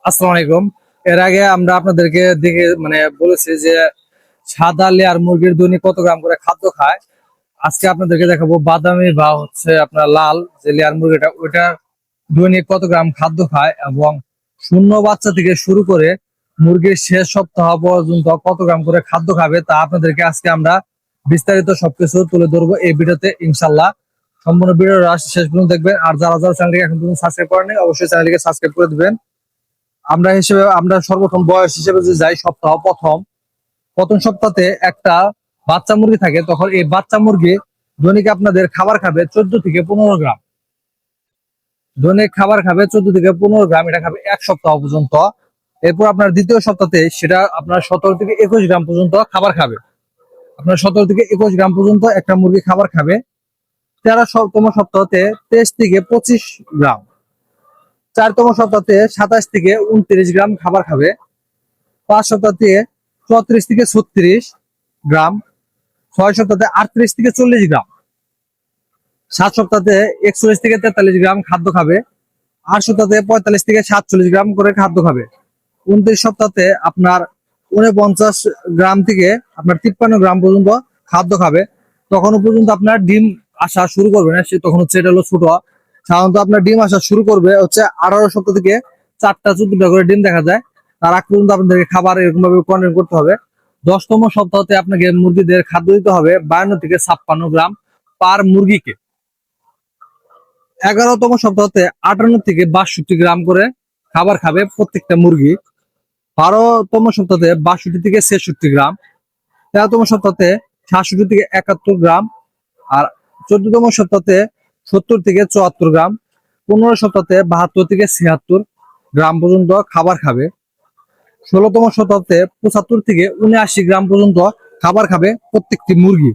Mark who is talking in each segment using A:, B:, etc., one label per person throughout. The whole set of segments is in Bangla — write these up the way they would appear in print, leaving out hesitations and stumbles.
A: আসসালামু আলাইকুম। এর আগে আমরা আপনাদেরকে দেখে বলেছি যে সাদা লেয়ার মুরগির দৈনিক কত গ্রাম করে খাদ্য খায়। আজকে আপনাদেরকে দেখাবো বাদামি বা হচ্ছে আপনার লাল যে লেয়ার মুরগিটা ওইটা দৈনিক কত গ্রাম খাদ্য খায় এবং শূন্য বাচ্চা থেকে শুরু করে মুরগির শেষ সপ্তাহ পর্যন্ত কত গ্রাম করে খাদ্য খাবে তা আপনাদেরকে আজকে আমরা বিস্তারিত সবকিছু তুলে ধরবো এই ভিডিওতে ইনশাল্লাহ। সম্পূর্ণ ভিডিও শেষ পর্যন্ত দেখবেন। আর যারা যারা চ্যানেলটিকে এখন পর্যন্ত সাবস্ক্রাইব করেনি অবশ্যই চ্যানেলটিকে সাবস্ক্রাইব করে দিবেন। আমরা সর্বপ্রথম বয়স হিসেবে যে যাই সপ্তাহ প্রথম প্রথম সপ্তাহে একটা বাচ্চা মুরগি থাকে, তখন এই বাচ্চা মুরগি দৈনিক আপনাদের খাবার খাবে 14 থেকে 15 গ্রাম। দৈনিক খাবার খাবে 14 থেকে 15 গ্রাম, এটা খাবে এক সপ্তাহ পর্যন্ত। এরপর আপনার দ্বিতীয় সপ্তাহে সেটা আপনার 17 থেকে 21 গ্রাম পর্যন্ত খাবার খাবে। আপনার 17 থেকে 21 গ্রাম পর্যন্ত একটা মুরগি খাবার খাবে। 13তম সপ্তাহতে 23 থেকে 25 গ্রাম। 4তম সপ্তাহে 27 থেকে 29 গ্রাম খাবার খাবে। 5 সপ্তাহে 34 থেকে 36 গ্রাম। 6 সপ্তাহে 38 থেকে 40 গ্রাম। 7 সপ্তাহে 41 থেকে 43 গ্রাম খাদ্য খাবে। 8 সপ্তাহে 45 থেকে 47 গ্রাম করে খাদ্য খাবে। 29 সপ্তাহে আপনার 49 গ্রাম থেকে আপনার 53 গ্রাম পর্যন্ত খাদ্য খাবে। তখনও পর্যন্ত আপনার ডিম আসা শুরু করবে না, সে তখন হচ্ছে এটা হলো ছোট। সাধারণত আপনার ডিম আসা শুরু করবে হচ্ছে 18 সপ্তাহ থেকে 4টা 14টা করে ডিম দেখা যায়। তার আগ পর্যন্ত আপনাদেরকে খাবার এরকম ভাবে কন্টিনিউ করতে হবে। 10তম সপ্তাহতে আপনাকে মুরগিদের খাদ্য দিতে হবে 52 থেকে 56 গ্রাম পার মুরগিকে। 11তম সপ্তাহতে 58 থেকে 62 গ্রাম করে খাবার খাবে প্রত্যেকটা মুরগি। 12তম সপ্তাহে 62 থেকে 63 গ্রাম। 13তম সপ্তাহে 67 থেকে 71 গ্রাম। আর 14তম সপ্তাহে 70 থেকে 74 গ্রাম। 15 সপ্তাহে 72 থেকে 76 গ্রাম পর্যন্ত খাবার খাবে। 16তম সপ্তাহে 75 থেকে 79 গ্রাম পর্যন্ত খাবার খাবে প্রত্যেকটি মুরগি,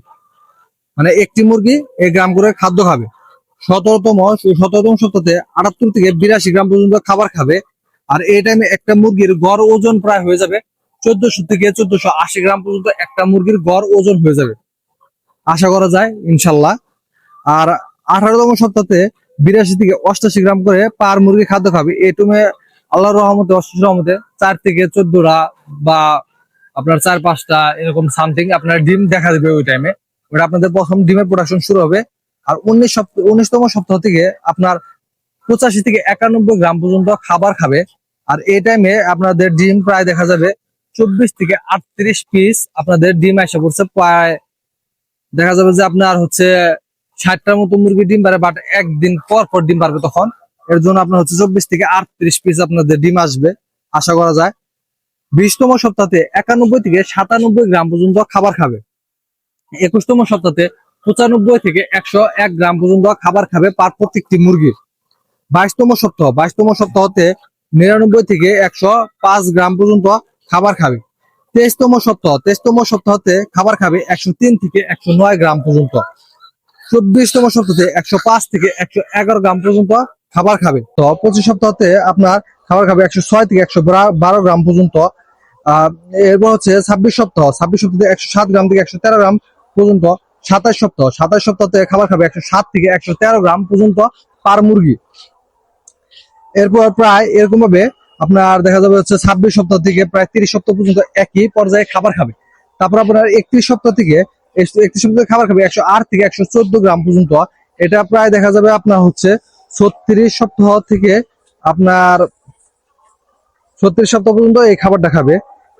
A: মানে একটি মুরগি 1 গ্রাম করে খাদ্য খাবে। 17তম সপ্তাহে 78 থেকে 82 গ্রাম পর্যন্ত খাবার খাবে। আর এই টাইমে একটা মুরগির গড় ওজন প্রায় হয়ে যাবে 1400 থেকে 1480 গ্রাম পর্যন্ত একটা মুরগির গড় ওজন হয়ে যাবে আশা করা যায় ইনশাল্লাহ। আর 18তম সপ্তাহে 82 থেকে 88 গ্রাম করে পার মুরগি খাদ্য খাবে। এই টাইমে আল্লাহর রহমতে অশেষ রহমতে 4 থেকে 14টা বা আপনার 4-5টা এরকম সামথিং আপনার ডিম দেখা দেবে ওই টাইমে। ওটা আপনাদের প্রথম ডিমের প্রোডাকশন শুরু হবে। আর 19তম সপ্তাহ থেকে আপনার 85 থেকে 91 গ্রাম পর্যন্ত খাবার খাবে। আর এই টাইমে আপনাদের ডিম প্রায় দেখা যাবে 24 থেকে 38 পিস আপনাদের ডিম এসে পড়ছে। প্রায় দেখা যাবে যে আপনার হচ্ছে 60টার মতো মুরগি ডিম পারে, বাট একদিন পর পর ডিম পারবে তখন। এর জন্য আপনার হচ্ছে 24 থেকে 38 পিস আপনাদের ডিম আসবে আশা করা যায়। 20তম সপ্তাহে 91 থেকে 97 গ্রাম পর্যন্ত খাবার খাবে। 21তম সপ্তাহে 95 থেকে 101 গ্রাম পর্যন্ত খাবার খাবে পার প্রত্যেকটি মুরগি। 22তম সপ্তাহতে 99 থেকে 105 গ্রাম পর্যন্ত খাবার খাবে। 23তম সপ্তাহতে খাবার খাবে 103 থেকে 109 গ্রাম পর্যন্ত। 24তম সপ্তাহে 105 থেকে 111 গ্রাম পর্যন্ত খাবার খাবে। তো 25 সপ্তাহতে আপনার খাবার খাবে 106 থেকে 112 গ্রাম পর্যন্ত। আহ এরপর হচ্ছে 26 সপ্তাহে 107 গ্রাম থেকে 113 গ্রাম পর্যন্ত। 27 সপ্তাহতে খাবার খাবে 107 থেকে 113 গ্রাম পর্যন্ত পার মুরগি। এরপর প্রায় এরকম ভাবে আপনার দেখা যাবে হচ্ছে 26 সপ্তাহ থেকে প্রায় 30 সপ্তাহ পর্যন্ত একই পর্যায়ে খাবার খাবে। তারপর আপনার 31 সপ্তাহ থেকে খাবার খাবে 108 থেকে 114 গ্রাম পর্যন্ত। এটা প্রায় দেখা যাবে আপনার হচ্ছে 36 সপ্তাহ থেকে আপনার 36 সপ্তাহ পর্যন্ত এই খাবারটা খাবে।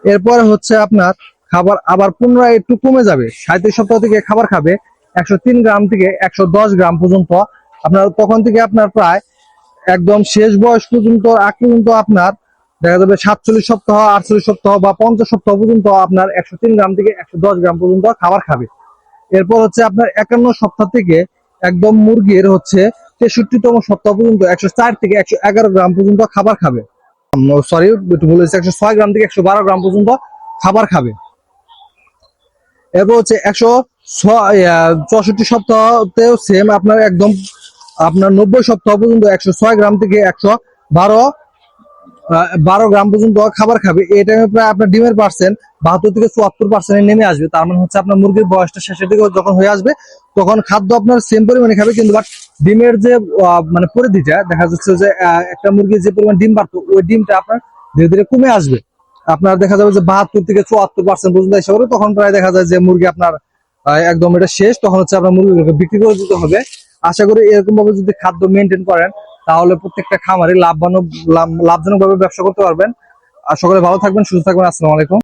A: এরপরে হচ্ছে আপনার খাবার আবার পুনরায় একটু কমে যাবে। 37 সপ্তাহ থেকে খাবার খাবে 103 গ্রাম থেকে 110 গ্রাম পর্যন্ত। আপনার তখন থেকে আপনার প্রায় একদম শেষ বয়স পর্যন্ত আগ পর্যন্ত আপনার দেখা যাবে 47 সপ্তাহ 48 সপ্তাহ বা 50 সপ্তাহ পর্যন্ত আপনার 103 গ্রাম থেকে 110 গ্রাম পর্যন্ত খাবার খাবে। এরপর হচ্ছে আপনার 51 সপ্তাহ থেকে একদম মুরগির হচ্ছে 63তম সপ্তাহ পর্যন্ত 104 থেকে 111 গ্রাম পর্যন্ত খাবার খাবে। সরি একটু বলেছি, 106 গ্রাম থেকে 112 গ্রাম পর্যন্ত খাবার খাবে। এরপর হচ্ছে 164 সপ্তাহতেও সেম আপনার একদম আপনার 90 সপ্তাহ পর্যন্ত 106 গ্রাম থেকে 112 গ্রাম পর্যন্ত খাবার খাবে। এই টাইমে প্রায় আপনার ডিমের পার্সেন্ট 72 থেকে 74% নেমে আসবে। তার মানে হচ্ছে আপনার মুরগির বয়সটা শেষের দিকে যখন হয়ে আসবে তখন খাদ্য আপনার সেম পরিমাণে খাবে, কিন্তু বাট ডিমের যে মানে পরিধিটা দেখা যাচ্ছে যে একটা মুরগি যে পরিমাণ ডিম পারতো ওই ডিমটা আপনার ধীরে ধীরে কমে আসবে। আপনার দেখা যাবে যে 72 থেকে 74% পর্যন্ত এসে পড়বে, তখন প্রায় দেখা যায় যে মুরগি আপনার একদম এটা শেষ, তখন হচ্ছে আপনার মুরগিগুলোকে বিক্রি করে দিতে হবে। আশা করি এরকম ভাবে যদি খাদ্য মেনটেন করেন তাহলে প্রত্যেকটা খামারে লাভজনক ভাবে ব্যবসা করতে পারবেন। আর সকলে ভালো থাকবেন, সুস্থ থাকবেন। আসসালামু আলাইকুম।